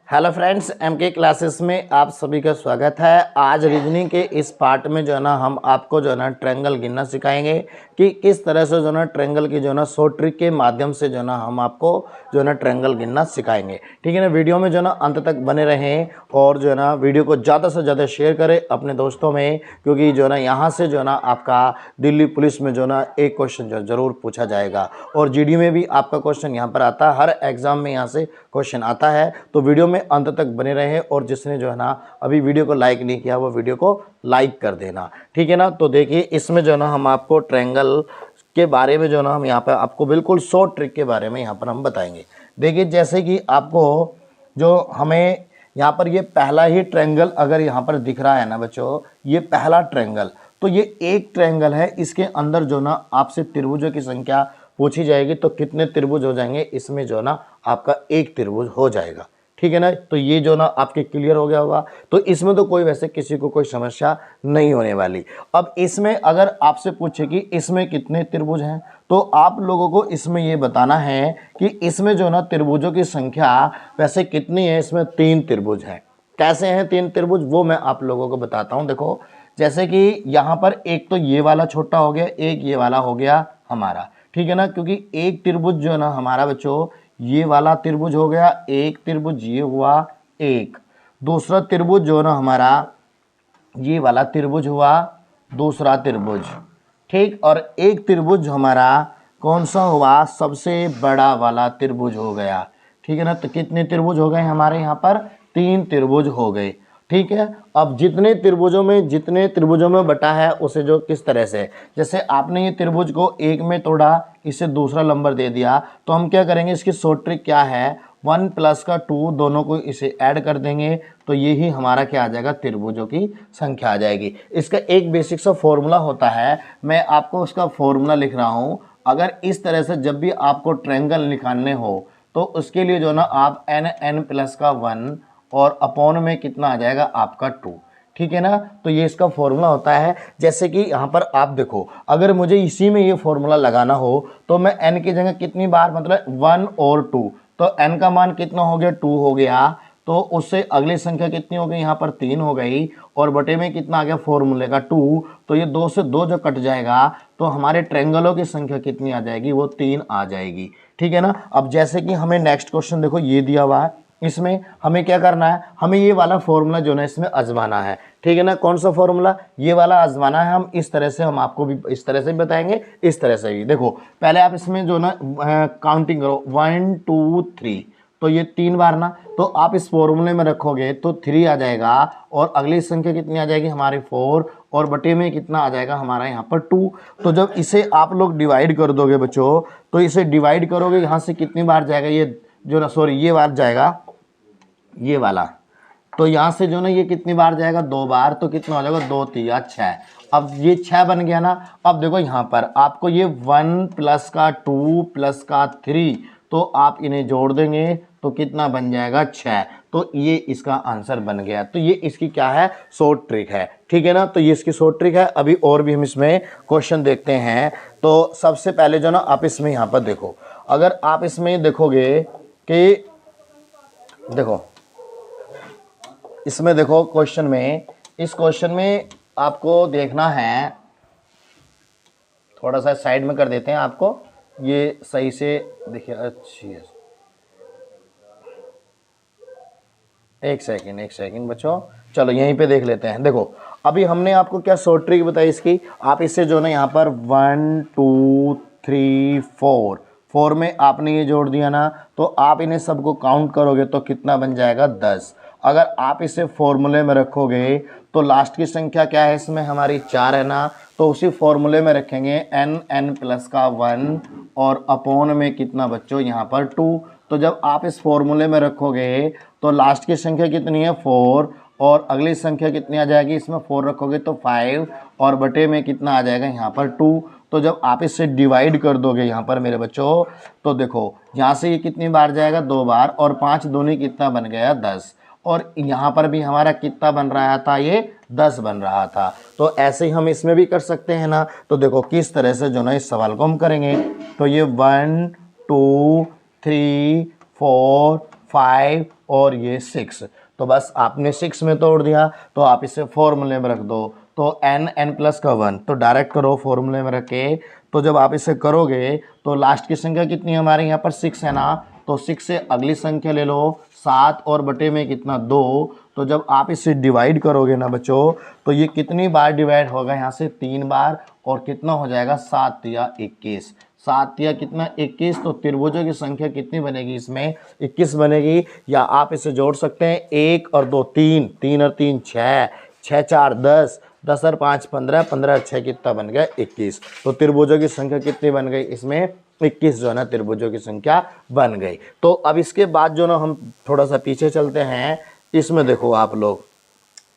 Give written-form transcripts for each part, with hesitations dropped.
Hello friends, MK classes में आप सभी का स्वागत है। आज रीजनिंग के इस पार्ट में जो है ना हम आपको जो है ना ट्रायंगल गिनना सिखाएंगे कि किस तरह से जो है ना ट्रायंगल की जो है ना शॉर्ट ट्रिक के माध्यम से जो है ना हम आपको जो है ना ट्रायंगल गिनना सिखाएंगे। ठीक है ना, वीडियो में जो है ना अंत तक बने रहें और जो है ना वीडियो को ज़्यादा से ज़्यादा शेयर करें अपने दोस्तों में, क्योंकि जो है ना यहाँ से जो है ना आपका दिल्ली पुलिस में जो है ना एक क्वेश्चन जो ज़रूर पूछा जाएगा और जीडी में भी आपका क्वेश्चन यहाँ पर आता है। हर एग्जाम में यहाँ से क्वेश्चन आता है, तो वीडियो में अंत तक बने रहे और जिसने जो है ना अभी वीडियो को लाइक नहीं किया वो वीडियो को लाइक कर देना। ठीक है ना, तो देखिए इसमें जो है ना हम आपको ट्रायंगल के बारे में जो है ना हम यहाँ पर आपको बिल्कुल शॉर्ट ट्रिक के बारे में यहाँ पर हम बताएंगे। देखिए जैसे कि आपको जो हमें यहाँ पर ये पहला ही ट्रायंगल अगर यहाँ पर दिख रहा है ना बच्चों, ये पहला ट्रायंगल, तो ये एक ट्रायंगल है। इसके अंदर जो ना आपसे त्रिभुजों की संख्या पूछी जाएगी, तो कितने त्रिभुज हो जाएंगे, इसमें जो ना आपका एक त्रिभुज हो जाएगा। ठीक है ना, तो ये जो ना आपके क्लियर हो गया होगा। तो इसमें तो कोई वैसे किसी को कोई समस्या नहीं होने वाली। अब इसमें अगर आपसे पूछे कि इसमें कितने त्रिभुज हैं, तो आप लोगों को इसमें ये बताना है कि इसमें जो ना त्रिभुजों की संख्या वैसे कितनी है। इसमें 3 त्रिभुज हैं। कैसे हैं 3 त्रिभुज, वो मैं आप लोगों को बताता हूँ। देखो जैसे कि यहाँ पर एक तो ये वाला छोटा हो गया, एक ये वाला हो गया हमारा। ठीक है ना, क्योंकि एक त्रिभुज जो है ना हमारा बच्चों ये वाला त्रिभुज हो गया, एक त्रिभुज ये हुआ एक, दूसरा त्रिभुज जो है ना हमारा ये वाला त्रिभुज हुआ दूसरा त्रिभुज। ठीक, और एक त्रिभुज हमारा कौन सा हुआ, सबसे बड़ा वाला त्रिभुज हो गया। ठीक है ना, तो कितने त्रिभुज हो गए हमारे यहाँ पर, 3 त्रिभुज हो गए। ठीक है, अब जितने त्रिभुजों में बटा है उसे जो किस तरह से, जैसे आपने ये त्रिभुज को एक में तोड़ा, इसे दूसरा नंबर दे दिया, तो हम क्या करेंगे, इसकी शॉर्ट ट्रिक क्या है, 1 प्लस का 2 दोनों को इसे ऐड कर देंगे, तो यही हमारा क्या आ जाएगा, त्रिभुजों की संख्या आ जाएगी। इसका एक बेसिक सा फॉर्मूला होता है, मैं आपको उसका फॉर्मूला लिख रहा हूँ। अगर इस तरह से जब भी आपको ट्रायंगल निकालने हो तो उसके लिए जो ना आप n प्लस का 1 और अपॉन में कितना आ जाएगा आपका 2। ठीक है ना, तो ये इसका फॉर्मूला होता है। जैसे कि यहाँ पर आप देखो, अगर मुझे इसी में ये फॉर्मूला लगाना हो तो मैं n की जगह कितनी बार, मतलब 1 और 2, तो n का मान कितना हो गया, 2 हो गया, तो उससे अगली संख्या कितनी हो गई, यहाँ पर 3 हो गई, और बटे में कितना आ गया फॉर्मूले का 2, तो ये 2 से 2 जो कट जाएगा, तो हमारे ट्रायंगलों की संख्या कितनी आ जाएगी, वो 3 आ जाएगी। ठीक है ना, अब जैसे कि हमें नेक्स्ट क्वेश्चन देखो ये दिया हुआ है, इसमें हमें क्या करना है, हमें ये वाला फॉर्मूला जो ना इसमें आजमाना है। ठीक है ना, कौन सा फॉर्मूला, ये वाला आजमाना है। हम इस तरह से, हम आपको भी इस तरह से बताएंगे, इस तरह से भी। देखो पहले आप इसमें जो ना काउंटिंग करो, 1 2 3, तो ये 3 बार ना, तो आप इस फॉर्मूले में रखोगे तो 3 आ जाएगा, और अगली संख्या कितनी आ जाएगी हमारी 4, और बटे में कितना आ जाएगा हमारा यहाँ पर 2। तो जब इसे आप लोग डिवाइड कर दोगे बच्चों, तो इसे डिवाइड करोगे, यहाँ से कितनी बार जाएगा, ये जो ना सॉरी ये बार जाएगा, ये वाला, तो यहाँ से जो ना ये कितनी बार जाएगा, 2 बार, तो कितना हो जाएगा, 2 3 6। अब ये 6 बन गया ना। अब देखो यहाँ पर आपको ये 1 प्लस का 2 प्लस का 3, तो आप इन्हें जोड़ देंगे तो कितना बन जाएगा, 6। तो ये इसका आंसर बन गया। तो ये इसकी क्या है, शॉर्ट ट्रिक है। ठीक है ना, तो ये इसकी शॉर्ट ट्रिक है। अभी और भी हम इसमें क्वेश्चन देखते हैं। तो सबसे पहले जो ना आप इसमें यहाँ पर देखो, अगर आप इसमें देखोगे कि देखो इसमें देखो क्वेश्चन में, इस क्वेश्चन में आपको देखना है, थोड़ा सा साइड में कर देते हैं आपको, ये सही से देखिए। अच्छी है, एक सेकंड बच्चों, चलो यहीं पे देख लेते हैं। देखो अभी हमने आपको क्या शॉर्ट ट्रिक बताई इसकी, आप इससे जो ना यहाँ पर 1 2 3 4 में आपने ये जोड़ दिया ना, तो आप इन्हें सबको काउंट करोगे तो कितना बन जाएगा, 10। अगर आप इसे फॉर्मूले में रखोगे तो लास्ट की संख्या क्या है इसमें हमारी, 4 है ना, तो उसी फॉर्मूले में रखेंगे n प्लस का 1 और अपॉन में कितना बच्चों यहाँ पर 2। तो जब आप इस फॉर्मूले में रखोगे तो लास्ट की संख्या कितनी है, 4, और अगली संख्या कितनी आ जाएगी, इसमें 4 रखोगे तो 5, और बटे में कितना आ जाएगा यहाँ पर 2। तो जब आप इससे डिवाइड कर दोगे यहाँ पर मेरे बच्चों, तो देखो यहाँ से ये कितनी बार जाएगा, 2 बार, और 5 दूनी कितना बन गया, 10, और यहाँ पर भी हमारा कितना बन रहा था, ये 10 बन रहा था। तो ऐसे ही हम इसमें भी कर सकते हैं ना। तो देखो किस तरह से जो ना इस सवाल को हम करेंगे, तो ये 1 2 3 4 5 और ये 6। तो बस आपने 6 में तोड़ दिया, तो आप इसे फॉर्मूले में रख दो। तो n प्लस का 1 तो डायरेक्ट करो फॉर्मूले में रख के। तो जब आप इसे करोगे तो लास्ट की संख्या कितनी है हमारे यहाँ पर 6 है ना, तो 6 से अगली संख्या ले लो 7 और बटे में कितना 2। तो जब आप इसे डिवाइड करोगे ना बच्चों, तो ये कितनी बार डिवाइड होगा यहाँ से 3 बार, और कितना हो जाएगा 7 या 21। 7 या कितना 21, तो त्रिभुजों की संख्या कितनी बनेगी इसमें 21 बनेगी। या आप इसे जोड़ सकते हैं 1 और 2 3, 3 और 3 6, 6 4 10, 10 और 5 15, 15 और 6 कितना बन गया 21। तो त्रिभुजों की संख्या कितनी बन गई इसमें 21 जो है ना त्रिभुजों की संख्या बन गई। तो अब इसके बाद जो ना हम थोड़ा सा पीछे चलते हैं, इसमें देखो आप लोग,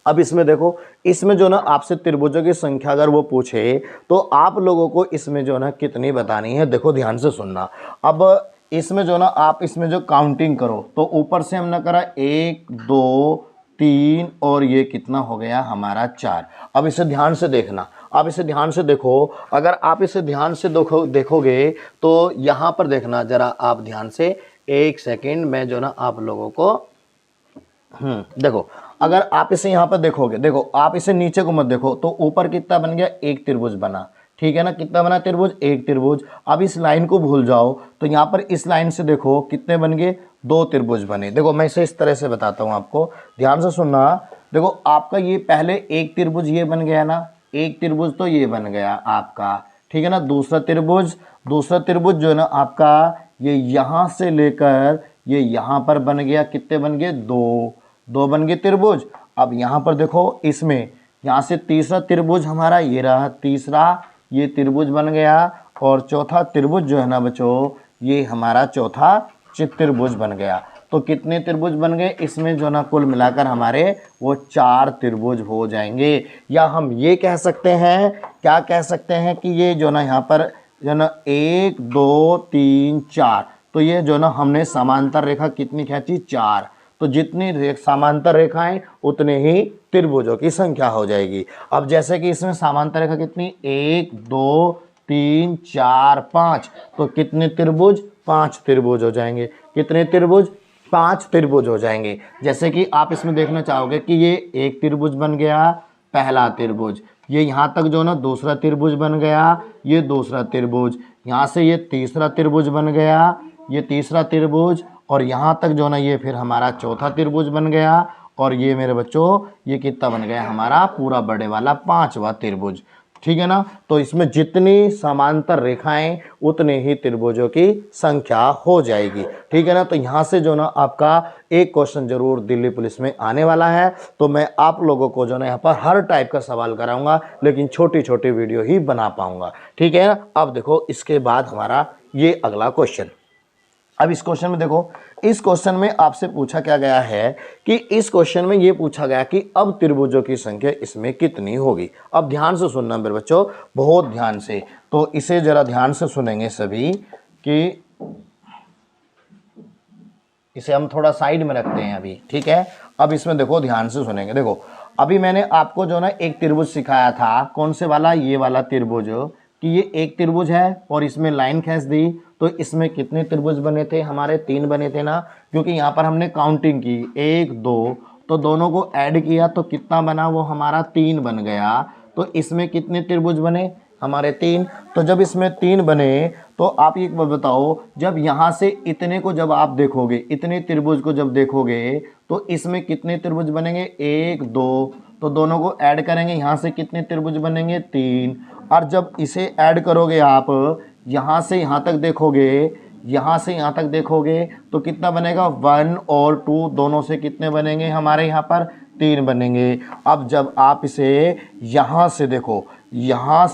अब इसमें देखो, इसमें जो ना आपसे त्रिभुजों की संख्या अगर वो पूछे तो आप लोगों को इसमें जो ना कितनी बतानी है, देखो ध्यान से सुनना। अब इसमें जो ना आप इसमें जो काउंटिंग करो, तो ऊपर से हमने करा 1 2 3 और ये कितना हो गया हमारा 4। अब इसे ध्यान से देखना, आप इसे ध्यान से देखो। अगर आप इसे ध्यान से देखोगे तो यहाँ पर देखना जरा आप ध्यान से, 1 सेकेंड में जो ना आप लोगों को देखो, अगर आप इसे यहाँ पर देखोगे, देखो आप इसे नीचे को मत देखो, तो ऊपर कितना बन गया एक त्रिभुज बना, ठीक है ना, कितना बना त्रिभुज एक त्रिभुज। अब इस लाइन को भूल जाओ, तो यहाँ पर इस लाइन से देखो कितने बन गए 2 त्रिभुज बने। देखो मैं इसे इस तरह से बताता हूँ आपको, ध्यान से सुनना। देखो आपका ये पहले एक त्रिभुज ये बन गया ना, एक त्रिभुज तो ये बन गया आपका, ठीक है ना। दूसरा त्रिभुज जो है ना आपका ये यहाँ से लेकर ये यहाँ पर बन गया, कितने बन गए 2 बन गए त्रिभुज। अब यहाँ पर देखो, इसमें यहाँ से तीसरा त्रिभुज हमारा ये रहा, तीसरा ये त्रिभुज बन गया, और चौथा त्रिभुज जो है ना बच्चों ये हमारा चौथा त्रिभुज बन गया। तो कितने त्रिभुज बन गए इसमें जो ना कुल मिलाकर हमारे वो 4 त्रिभुज हो जाएंगे। या हम ये कह सकते हैं, क्या कह सकते हैं कि ये जो ना यहाँ पर जो ना 1 2 3 4, तो ये जो ना हमने समांतर रेखा कितनी खींची 4। तो जितनी समांतर रेखाएं उतने ही त्रिभुजों की संख्या हो जाएगी। अब जैसे कि इसमें समांतर रेखा कितनी 1 2 3 4 5, तो कितने त्रिभुज 5 त्रिभुज हो जाएंगे। कितने त्रिभुज 5 त्रिभुज हो जाएंगे। जैसे कि आप इसमें देखना चाहोगे कि ये एक त्रिभुज बन गया पहला त्रिभुज, ये यहाँ तक जो ना दूसरा त्रिभुज बन गया, ये दूसरा त्रिभुज, यहाँ से ये तीसरा त्रिभुज बन गया, ये तीसरा त्रिभुज, और यहाँ तक जो ना ये फिर हमारा चौथा त्रिभुज बन गया, और ये मेरे बच्चों ये कितना बन गया हमारा पूरा बड़े वाला 5वां त्रिभुज, ठीक है ना। तो इसमें जितनी समांतर रेखाएं उतने ही त्रिभुजों की संख्या हो जाएगी, ठीक है ना। तो यहाँ से जो ना आपका एक क्वेश्चन जरूर दिल्ली पुलिस में आने वाला है। तो मैं आप लोगों को जो ना यहाँ पर हर टाइप का सवाल कराऊंगा, लेकिन छोटी छोटी वीडियो ही बना पाऊंगा, ठीक है ना। अब देखो इसके बाद हमारा ये अगला क्वेश्चन। अब इस क्वेश्चन में देखो, इस क्वेश्चन में आपसे पूछा क्या गया है कि इस क्वेश्चन में ये पूछा गया कि अब त्रिभुजों की संख्या इसमें कितनी होगी। अब ध्यान से सुनना मेरे बच्चों, बहुत ध्यान से, तो इसे जरा ध्यान से सुनेंगे सभी कि इसे हम थोड़ा साइड में रखते हैं अभी, ठीक है। अब इसमें देखो ध्यान से सुनेंगे। देखो अभी मैंने आपको जो ना एक त्रिभुज सिखाया था, कौन से वाला, ये वाला त्रिभुज, कि ये एक त्रिभुज है और इसमें लाइन खींच दी, तो इसमें कितने त्रिभुज बने थे हमारे 3 बने थे ना, क्योंकि यहाँ पर हमने काउंटिंग की 1 2, तो दोनों को ऐड किया तो कितना बना वो हमारा 3 बन गया। तो इसमें कितने त्रिभुज बने हमारे 3। तो जब इसमें 3 बने तो आप एक बात बताओ, जब यहाँ से इतने को जब आप देखोगे, इतने त्रिभुज को जब देखोगे तो इसमें कितने त्रिभुज बनेंगे 1 2, तो दोनों को ऐड करेंगे, यहाँ से कितने त्रिभुज बनेंगे 3। और जब इसे ऐड करोगे आप, यहाँ से यहाँ तक देखोगे, यहाँ से यहाँ तक देखोगे, तो कितना बनेगा 1 और 2 दोनों से कितने बनेंगे हमारे यहाँ पर 3 बनेंगे। अब जब आप इसे यहाँ से देखो, यहाँ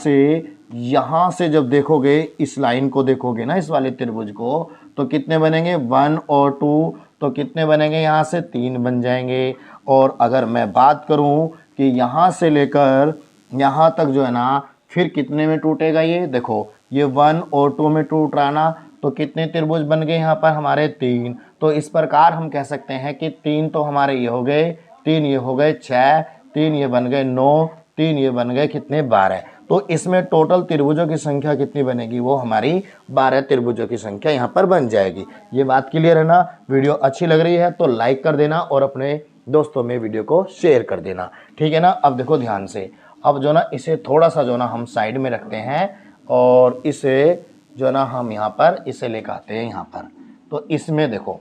से जब देखोगे, इस लाइन को देखोगे ना, इस वाले त्रिभुज को, तो कितने बनेंगे 1 और 2, तो कितने बनेंगे यहाँ से 3 बन जाएंगे। और अगर मैं बात करूँ कि यहाँ से लेकर यहाँ तक जो है ना, फिर कितने में टूटेगा ये, देखो ये 1 और 2 में टूट रहा ना, तो कितने त्रिभुज बन गए यहाँ पर हमारे 3। तो इस प्रकार हम कह सकते हैं कि 3 तो हमारे ये हो गए, 3 ये हो गए 6, 3 ये बन गए 9, 3 ये बन गए कितने 12। तो इसमें टोटल त्रिभुजों की संख्या कितनी बनेगी, वो हमारी 12 त्रिभुजों की संख्या यहाँ पर बन जाएगी। ये बात क्लियर है ना। वीडियो अच्छी लग रही है तो लाइक कर देना और अपने दोस्तों में वीडियो को शेयर कर देना, ठीक है ना। अब देखो ध्यान से, अब जो ना इसे थोड़ा सा जो ना हम साइड में रखते हैं और इसे जो ना हम यहाँ पर इसे लेकर आते हैं यहाँ पर। तो इसमें देखो,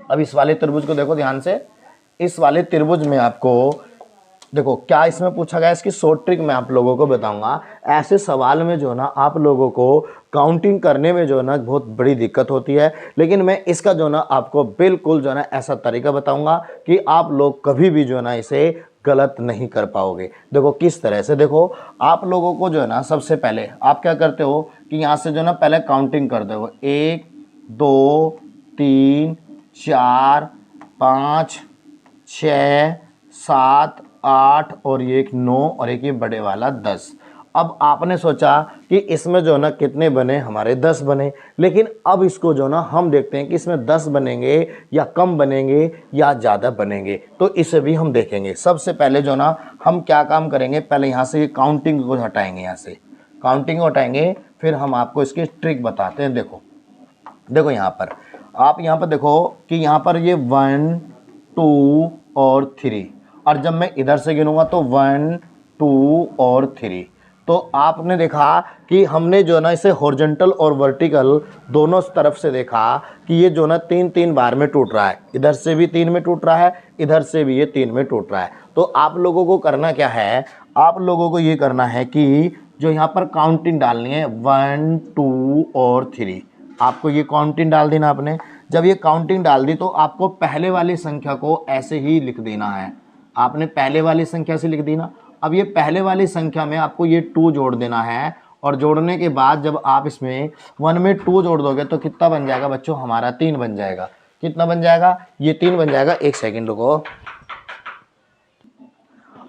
अब इस वाले त्रिभुज को देखो ध्यान से। इस वाले त्रिभुज में आपको देखो क्या इसमें पूछा गया, इसकी शॉर्ट ट्रिक मैं आप लोगों को बताऊंगा। ऐसे सवाल में जो ना आप लोगों को काउंटिंग करने में जो ना बहुत बड़ी दिक्कत होती है, लेकिन मैं इसका जो ना आपको बिल्कुल जो ना ऐसा तरीका बताऊंगा कि आप लोग कभी भी जो ना इसे गलत नहीं कर पाओगे। देखो किस तरह से, देखो आप लोगों को जो है ना सबसे पहले आप क्या करते हो कि यहाँ से जो ना पहले काउंटिंग कर दो, 1 2 3 4 5 6 7 8 और ये एक 9 और एक ये बड़े वाला 10। अब आपने सोचा कि इसमें जो ना कितने बने, हमारे 10 बने। लेकिन अब इसको जो ना हम देखते हैं कि इसमें 10 बनेंगे या कम बनेंगे या ज़्यादा बनेंगे, तो इसे भी हम देखेंगे। सबसे पहले जो ना हम क्या काम करेंगे, पहले यहाँ से काउंटिंग को हटाएंगे, यहाँ से काउंटिंग को हटाएंगे, फिर हम आपको इसकी ट्रिक बताते हैं। देखो देखो यहाँ पर आप यहाँ पर देखो कि यहाँ पर ये 1 2 और 3, और जब मैं इधर से गिनूंगा तो 1 2 और 3। तो आपने देखा कि हमने जो ना इसे हॉरिजॉन्टल और वर्टिकल दोनों तरफ से देखा कि ये जो ना 3 बार में टूट रहा है। इधर से भी 3 में टूट रहा है, इधर से भी ये 3 में टूट रहा है। तो आप लोगों को करना क्या है, आप लोगों को ये करना है कि जो यहाँ पर काउंटिंग डालनी है 1 2 और 3, आपको ये काउंटिंग डाल देना आपने। जब ये काउंटिंग डाल दी तो आपको पहले वाली संख्या को ऐसे ही लिख देना है। आपने पहले वाली संख्या से लिख दी ना। अब ये पहले वाली संख्या में आपको ये 2 जोड़ देना है, और जोड़ने के बाद जब आप इसमें 1 में 2 जोड़ दोगे तो कितना बन जाएगा बच्चों, हमारा 3 बन जाएगा। कितना बन जाएगा, ये 3 बन जाएगा। एक सेकंड रुको।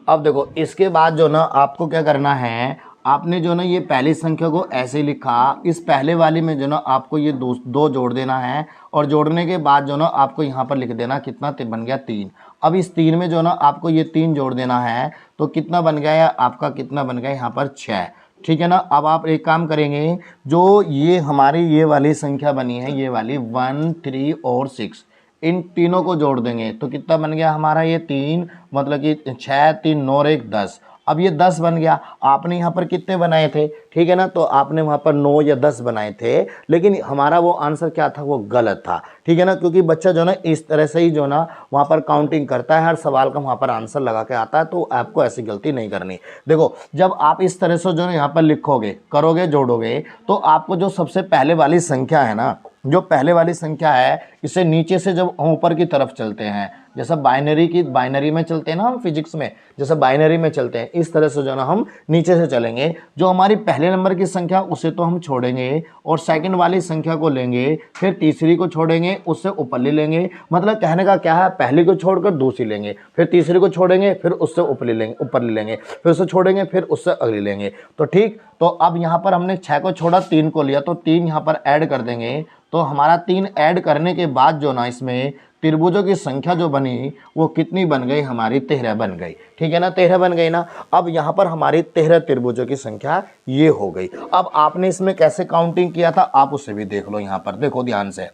अब देखो इसके बाद जो ना आपको क्या करना है, आपने जो ना ये पहली संख्या को ऐसे लिखा, इस पहले वाली में जो ना आपको ये दो जोड़ देना है, और जोड़ने के बाद जो ना आपको यहाँ पर लिख देना कितना बन गया 3। अब इस 3 में जो ना आपको ये 3 जोड़ देना है, तो कितना बन गया, आपका कितना बन गया यहाँ पर 6, ठीक है ना। अब आप एक काम करेंगे, जो ये हमारी ये वाली संख्या बनी है, ये वाली 1 3 और 6, इन तीनों को जोड़ देंगे तो कितना बन गया हमारा ये 3, मतलब कि 6 3 9 और 1 10। अब ये 10 बन गया। आपने यहाँ पर कितने बनाए थे, ठीक है ना, तो आपने वहाँ पर 9 या 10 बनाए थे, लेकिन हमारा वो आंसर क्या था, वो गलत था, ठीक है ना। क्योंकि बच्चा जो ना इस तरह से ही जो ना वहाँ पर काउंटिंग करता है, हर सवाल का वहाँ पर आंसर लगा के आता है, तो आपको ऐसी गलती नहीं करनी। देखो जब आप इस तरह से जो ना यहाँ पर लिखोगे, करोगे, जोड़ोगे, तो आपको जो सबसे पहले वाली संख्या है ना, जो पहले वाली संख्या है, इसे नीचे से जब हम ऊपर की तरफ चलते हैं, जैसा बाइनरी में चलते हैं ना हम फिजिक्स में, जैसे बाइनरी में चलते हैं, इस तरह से जो ना हम नीचे से चलेंगे। जो हमारी पहले नंबर की संख्या उसे तो हम छोड़ेंगे और सेकंड वाली संख्या को लेंगे, फिर तीसरी को छोड़ेंगे, उससे ऊपर ले लेंगे। मतलब कहने का क्या है, पहली को छोड़कर दूसरी लेंगे, फिर तीसरी को छोड़ेंगे, फिर उससे ऊपर ले लेंगे, फिर उससे छोड़ेंगे, फिर उससे अगली लेंगे। तो ठीक, तो अब यहाँ पर हमने 6 को छोड़ा, 3 को लिया, तो 3 यहाँ पर ऐड कर देंगे। तो हमारा 3 ऐड करने के बाद जो ना इसमें त्रिभुजों की संख्या जो बनी वो कितनी बन गई, हमारी 13 बन गई, ठीक है ना, 13 बन गई ना। अब यहाँ पर हमारी 13 त्रिभुजों की संख्या ये हो गई। अब आपने इसमें कैसे काउंटिंग किया था, आप उसे भी देख लो। यहाँ पर देखो ध्यान से,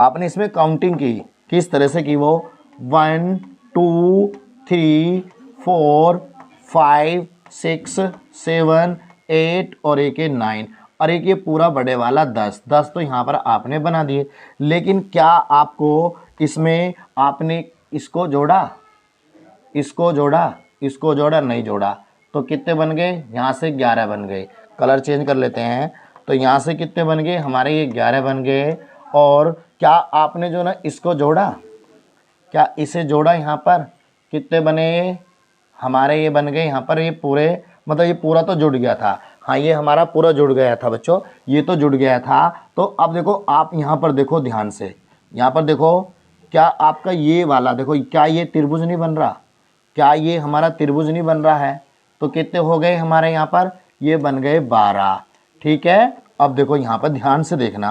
आपने इसमें काउंटिंग की किस तरह से की, वो 1 2 3 4 5 6 7 8 और एक 9, और एक ये पूरा बड़े वाला 10 तो यहाँ पर आपने बना दिए। लेकिन क्या आपको इसमें आपने इसको जोड़ा, इसको जोड़ा, इसको जोड़ा, नहीं जोड़ा, तो कितने बन गए, यहाँ से 11 बन गए। कलर चेंज कर लेते हैं, तो यहाँ से कितने बन गए, हमारे ये 11 बन गए। और क्या आपने जो ना इसको जोड़ा, क्या इसे जोड़ा, यहाँ पर कितने बने, हमारे ये बन गए यहाँ पर, ये पूरे, मतलब ये पूरा तो जुड़ गया था। हाँ, ये हमारा पूरा जुड़ गया था बच्चों, ये तो जुड़ गया था। तो अब देखो आप यहाँ पर देखो ध्यान से, यहाँ पर देखो, क्या आपका ये वाला देखो, क्या ये त्रिभुज नहीं बन रहा, क्या ये हमारा त्रिभुज नहीं बन रहा है। तो कितने हो गए हमारे यहाँ पर, ये बन गए 12, ठीक है। अब देखो यहाँ पर ध्यान से देखना।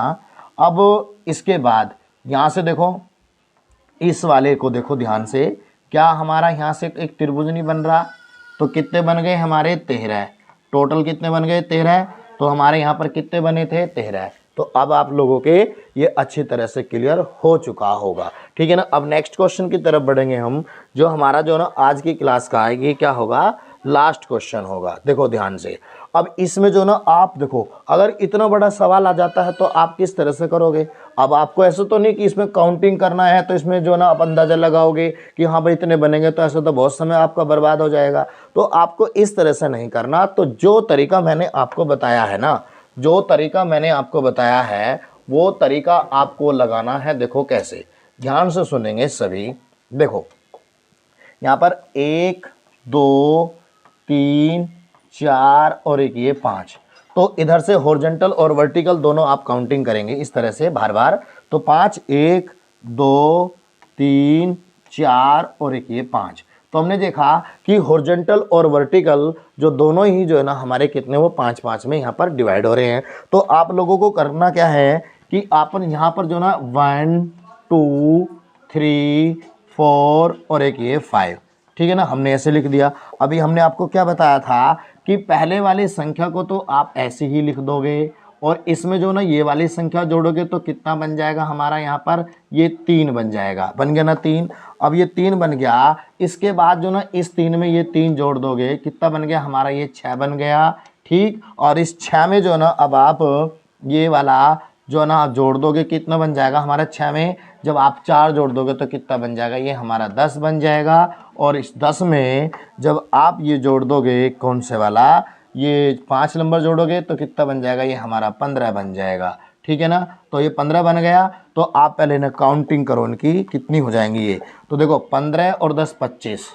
अब इसके बाद यहाँ से देखो, इस वाले को देखो ध्यान से, क्या हमारा यहाँ से एक त्रिभुज नहीं बन रहा, तो कितने बन गए हमारे 13। टोटल कितने बन गए 13। तो हमारे यहाँ पर कितने बने थे 13। तो अब आप लोगों के ये अच्छी तरह से क्लियर हो चुका होगा, ठीक है ना। अब नेक्स्ट क्वेश्चन की तरफ बढ़ेंगे हम, जो हमारा जो ना आज की क्लास का है ये क्या होगा, लास्ट क्वेश्चन होगा। देखो ध्यान से, अब इसमें जो ना आप देखो, अगर इतना बड़ा सवाल आ जाता है तो आप किस तरह से करोगे। अब आपको ऐसा तो नहीं कि इसमें काउंटिंग करना है, तो इसमें जो ना आप अंदाजा लगाओगे कि हाँ भाई इतने बनेंगे, तो ऐसा तो बहुत समय आपका बर्बाद हो जाएगा। तो आपको इस तरह से नहीं करना। तो जो तरीका मैंने आपको बताया है ना, जो तरीका मैंने आपको बताया है वो तरीका आपको लगाना है। देखो कैसे, ध्यान से सुनेंगे सभी। देखो यहाँ पर 1 2 3 4 और एक ये 5, तो इधर से हॉरिजॉन्टल और वर्टिकल दोनों आप काउंटिंग करेंगे इस तरह से बार बार। तो 5 1 2 3 4 और एक ये 5। तो हमने देखा कि हॉरिजॉन्टल और वर्टिकल जो दोनों ही जो है ना हमारे कितने, वो 5 में यहाँ पर डिवाइड हो रहे हैं। तो आप लोगों को करना क्या है कि आप यहाँ पर जो ना 1 2 3 4 और एक ये 5, ठीक है ना, हमने ऐसे लिख दिया। अभी हमने आपको क्या बताया था कि पहले वाली संख्या को तो आप ऐसे ही लिख दोगे, और इसमें जो ना ये वाली संख्या जोड़ोगे तो कितना बन जाएगा हमारा यहाँ पर, ये 3 बन जाएगा। बन गया ना 3। अब ये 3 बन गया, इसके बाद जो ना इस 3 में ये 3 जोड़ दोगे, कितना बन गया हमारा, ये 6 बन गया, ठीक। और इस 6 में जो ना अब आप ये वाला जो ना आप जोड़ दोगे, कितना बन जाएगा हमारा 6 में, जब आप 4 जोड़ दोगे तो कितना बन जाएगा, ये हमारा 10 बन जाएगा। और इस 10 में जब आप ये जोड़ दोगे, कौन से वाला, ये 5 नंबर जोड़ोगे तो कितना बन जाएगा, ये हमारा 15 बन जाएगा, ठीक है ना। तो ये 15 बन गया। तो आप पहले ना काउंटिंग करो इनकी कितनी हो जाएंगी ये। तो देखो 15 और 10 25,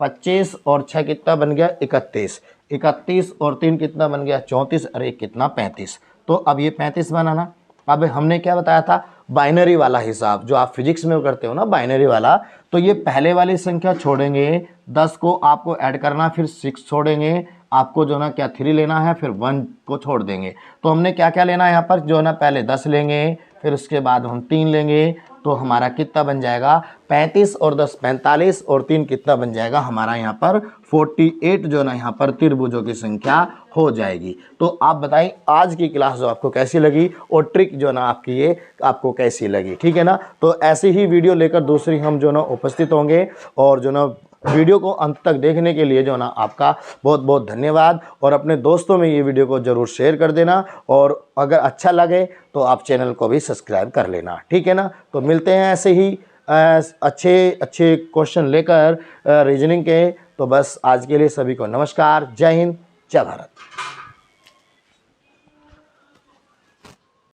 25 और 6 कितना बन गया 31, 31 और 3 कितना बन गया 34, और एक कितना 35। तो अब ये 35 बना ना। अब हमने क्या बताया था, बाइनरी वाला हिसाब, जो आप फिजिक्स में करते हो ना बाइनरी वाला। तो ये पहले वाली संख्या छोड़ेंगे, 10 को आपको ऐड करना, फिर 6 छोड़ेंगे, आपको जो ना क्या 3 लेना है, फिर 1 को छोड़ देंगे। तो हमने क्या क्या लेना है यहाँ पर, जो ना पहले 10 लेंगे, फिर उसके बाद हम 3 लेंगे, तो हमारा कितना बन जाएगा 35 और 10 45, और 3 कितना बन जाएगा हमारा यहाँ पर 48, जो ना यहाँ पर त्रिभुजों की संख्या हो जाएगी। तो आप बताएं आज की क्लास जो आपको कैसी लगी, और ट्रिक जो ना आपकी ये आपको कैसी लगी, ठीक है ना। तो ऐसी ही वीडियो लेकर दूसरी हम जो ना उपस्थित होंगे, और जो ना वीडियो को अंत तक देखने के लिए जो ना आपका बहुत बहुत धन्यवाद। और अपने दोस्तों में ये वीडियो को ज़रूर शेयर कर देना, और अगर अच्छा लगे तो आप चैनल को भी सब्सक्राइब कर लेना, ठीक है ना। तो मिलते हैं ऐसे ही अच्छे अच्छे क्वेश्चन लेकर रीजनिंग के। तो बस आज के लिए सभी को नमस्कार, जय हिंद, जय भारत।